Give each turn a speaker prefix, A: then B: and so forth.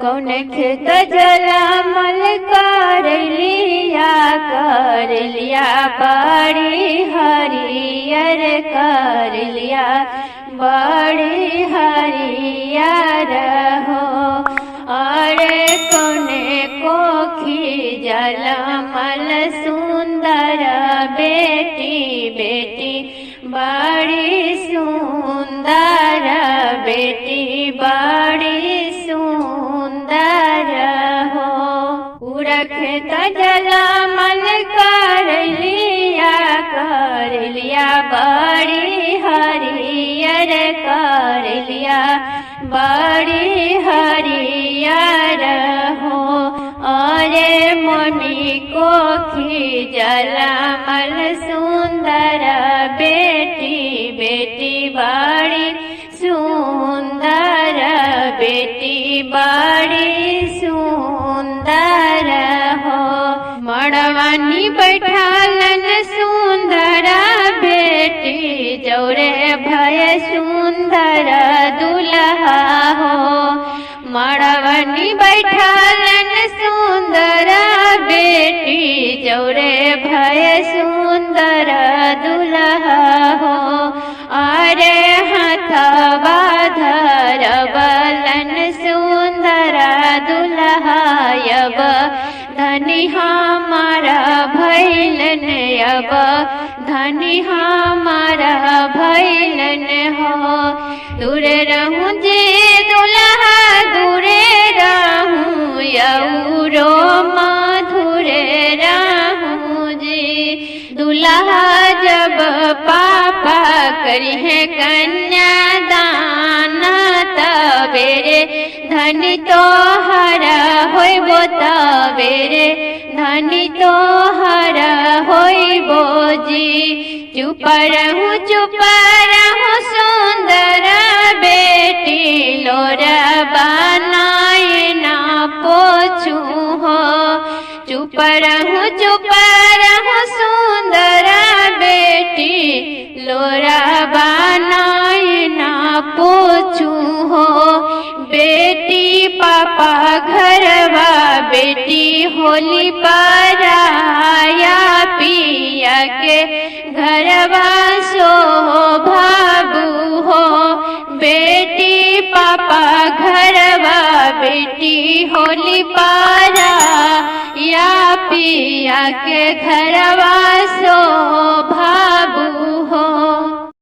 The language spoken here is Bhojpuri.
A: कौन खेत जलामल कर लिया बड़ी हरियर कर लिया बड़ी हरियर हो। अरे कौने कोखी जलामल सुंदर बेटी बेटी बड़ी सुंदर बेटी बड़ी सुंदर हो। पूरा खेत जलामल कर लिया बड़ी हरियर कर लिया बड़ी हरियर हो। अरे मोनी कोखी जलामल सुंदर बेटी बेटी बड़ी सुंदर बेटी बड़ी सुंदर हो। मड़वानी बैठालन सुंदर बेटी जौरे भय सुंदर दुल्हा हो। मड़वानी बैठालन सुंदर बेटी जौरे भय सुंदर दुल्हा हो। अरे हाथवा धरबलन सुंदर दुल्हा यब धनी हमारा भैलन अब धनी हमारा भैलन हो। दूरे रहूं जे दुल्हा दूरे रहूं यौरो मधुरे रहूं जी। दुल्हा जब पापा करी है कन्यादान तबेरे धनी तोहरा होइबो तबेरे धनी तोहरा होइबो जी। चुप रहूं सुंदर बेटी लोरा बनाए ना पोछू हो। चुप रहूं सुंदर बेटी लोरा बनाए ना पोछू हो। बेटी पापा घरवा बेटी होली पराया पिया के घरवा सो भाबू हो। बेटी पापा घरवा बेटी होली पाराया पिया के घरवा सो भाबू